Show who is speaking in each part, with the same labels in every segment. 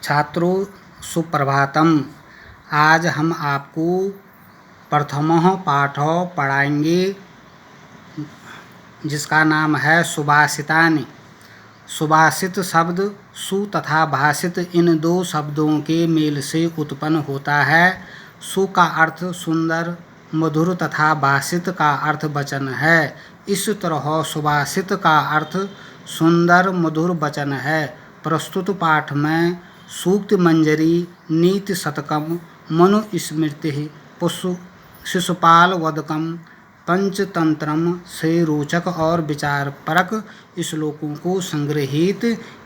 Speaker 1: छात्रों सुप्रभातम। आज हम आपको प्रथमः पाठः पढ़ाएंगे जिसका नाम है सुभाषितानि। सुभाषित शब्द सु तथा भाषित इन दो शब्दों के मेल से उत्पन्न होता है। सु का अर्थ सुंदर मधुर तथा भाषित का अर्थ वचन है। इस तरह सुभाषित का अर्थ सुंदर मधुर वचन है। प्रस्तुत पाठ में सूक्त मंजरी, नीति शतकम, मनुस्मृति, शिशुपाल वधकम, पंचतंत्रम से रोचक और विचारपरक श्लोकों को संग्रहित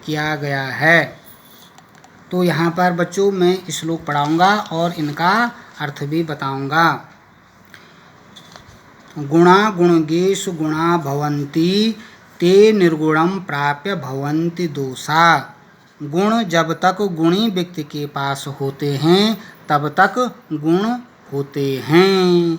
Speaker 1: किया गया है। तो यहाँ पर बच्चों मैं श्लोक पढ़ाऊँगा और इनका अर्थ भी बताऊँगा। गुणा गुणगेषु गुणा भवन्ति ते निर्गुणं प्राप्य भवन्ति दोषा। गुण जब तक गुणी व्यक्ति के पास होते हैं तब तक गुण होते हैं,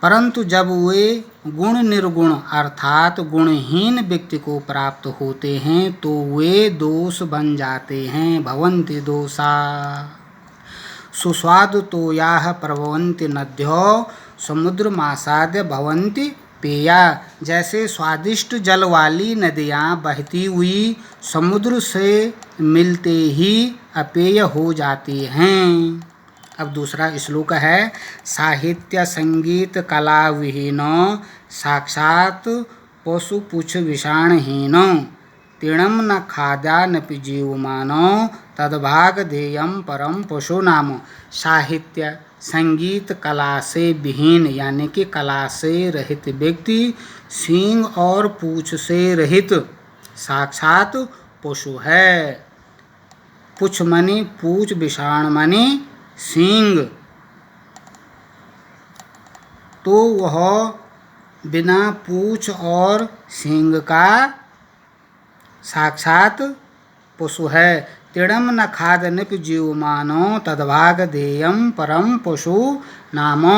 Speaker 1: परंतु जब वे गुण निर्गुण अर्थात गुणहीन व्यक्ति को प्राप्त होते हैं तो वे दोष बन जाते हैं। भवन्ति दोषा। सुस्वादु तोयाः प्रभवन्ति नद्यो समुद्रमासाद्य भवन्ति पेया। जैसे स्वादिष्ट जल वाली नदियाँ बहती हुई समुद्र से मिलते ही अपेय हो जाती हैं। अब दूसरा श्लोक है। साहित्य संगीत कला विहीनो साक्षात पशु पुच्छ विषाणहीनो तृणम न खाद्या न जीवमानो तद्भाग ध्येयम परम पशु नाम। साहित्य संगीत कला से विहीन यानी कि कला से रहित व्यक्ति सींग और पूँछ से रहित साक्षात पशु है। पुच्छ मनि पूँछ, विषाण मनि सींग। तो वह बिना पूँछ और सींग का साक्षात पशु है। तृणम न खाद नपि जीवमानो तद्भाग ध्येयम परम पशु नामो।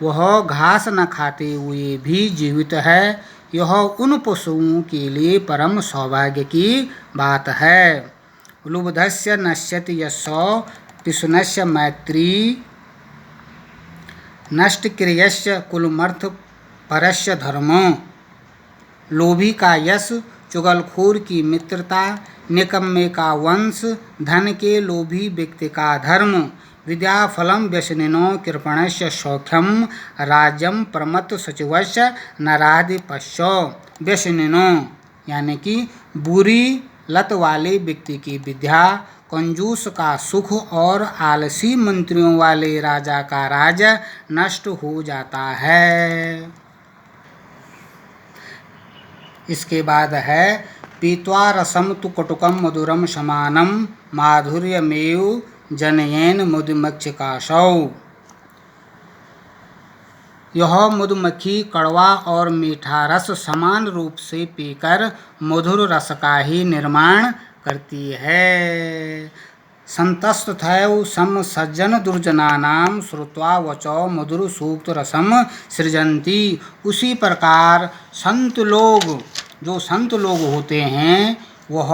Speaker 1: वह घास न खाते हुए भी जीवित है। यह उन पशुओं के लिए परम सौभाग्य की बात है। लुब्धस्य नश्यति यशो पिशुनस्य मैत्री नष्टक्रियस्य कुलमर्थ परस्य धर्मो। लोभी का यश, चुगलखोर की मित्रता, निकम्मे का वंश, धन के लोभी व्यक्ति का धर्म, विद्याफलम व्यसनिनो कृपणस्य सौख्यम राज्यम प्रमत्त सचिवस्य नराधिपस्यो। व्यसनिनो यानी कि बुरी लत वाले व्यक्ति की विद्या, कंजूस का सुख और आलसी मंत्रियों वाले राजा का राज्य नष्ट हो जाता है। इसके बाद है पीत्वा रसम तु कटुकम मधुरम समानम माधुर्यमेव जनयेन मधुमक्षिकासौ। यह मधुमक्खी कड़वा और मीठा रस समान रूप से पीकर मधुर रस का ही निर्माण करती है। संतस्तथैव सम सज्जन दुर्जनानां श्रुत्वा वचो मधुर सूक्त रसम सृजन्ति। उसी प्रकार संत लोग, जो संत लोग होते हैं, वह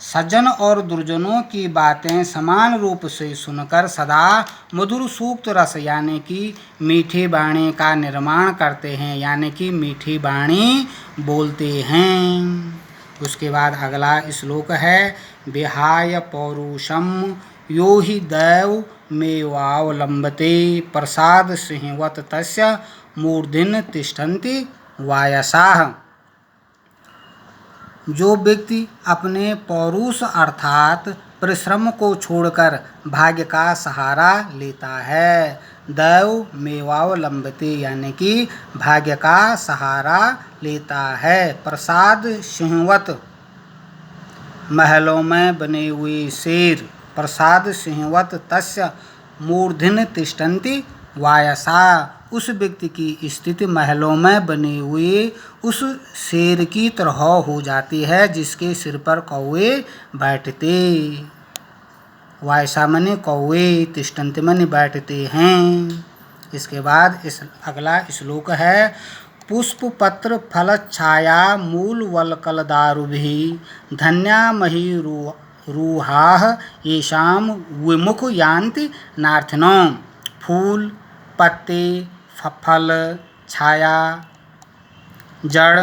Speaker 1: सज्जन और दुर्जनों की बातें समान रूप से सुनकर सदा मधुर सूक्त रस यानी कि मीठी वाणी का निर्माण करते हैं, यानी कि मीठी वाणी बोलते हैं। उसके बाद अगला श्लोक है। विहाय पौरुषम यो हि दैव मेवावलंबते प्रसाद सिंहवत तस्य मूर्धनि तिष्ठन्ति वायसाः। जो व्यक्ति अपने पौरुष अर्थात परिश्रम को छोड़कर भाग्य का सहारा लेता है, दैव मेवावलंबते यानी कि भाग्य का सहारा लेता है। प्रसाद सिंहवत महलों में बने हुए शेर, प्रसाद सिंहवत तस्य मूर्धनि तिष्ठन्ति वायसा। उस व्यक्ति की स्थिति महलों में बने हुए उस शेर की तरह हो जाती है जिसके सिर पर कौवे बैठते। वायसा मने कौवे, तिष्ठन्ति मने बैठते हैं। इसके बाद अगला श्लोक है। पुष्प पत्र फल छाया मूल वलकल दारुभिः धन्या रूहाः येषां विमुख यान्ति नार्थिनो। फूल, पत्ते, फल, छाया, जड़,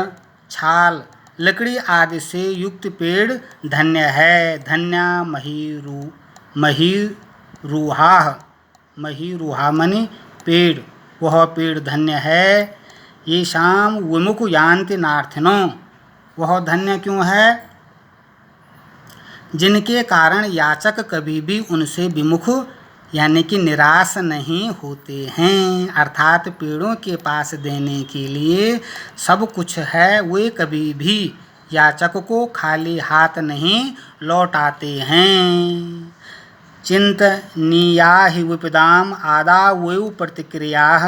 Speaker 1: छाल, लकड़ी आदि से युक्त पेड़ धन्य है। धन्या महीरुहा मनि पेड़, वह पेड़ धन्य है। ये शाम विमुख यान्ति नार्थिनो, वह धन्य क्यों है? जिनके कारण याचक कभी भी उनसे विमुख यानी कि निराश नहीं होते हैं। अर्थात पेड़ों के पास देने के लिए सब कुछ है, वे कभी भी याचक को खाली हाथ नहीं लौटाते हैं। चिंतनीया हि विपदाम आदावेव प्रतिक्रियाः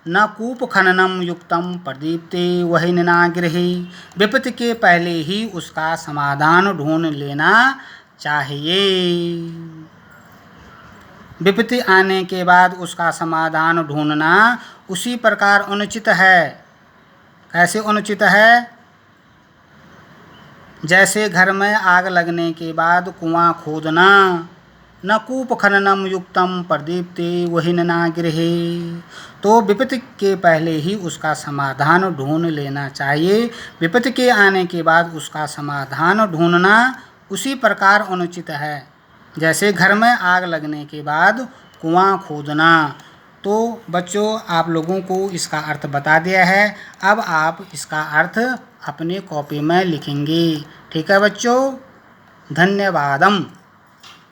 Speaker 1: न कूप खननम युक्तम प्रदीप्ते वही निनागृही। विपत्ति के पहले ही उसका समाधान ढूंढ लेना चाहिए। विपत्ति आने के बाद उसका समाधान ढूंढना उसी प्रकार अनुचित है। कैसे अनुचित है? जैसे घर में आग लगने के बाद कुआं खोदना। न कूप खननम युक्तम प्रदीप्ते वही नागृहे। तो विपत्ति के पहले ही उसका समाधान ढूंढ लेना चाहिए। विपत्ति के आने के बाद उसका समाधान ढूंढना उसी प्रकार अनुचित है जैसे घर में आग लगने के बाद कुआं खोदना। तो बच्चों, आप लोगों को इसका अर्थ बता दिया है। अब आप इसका अर्थ अपने कॉपी में लिखेंगे। ठीक है बच्चों, धन्यवादम।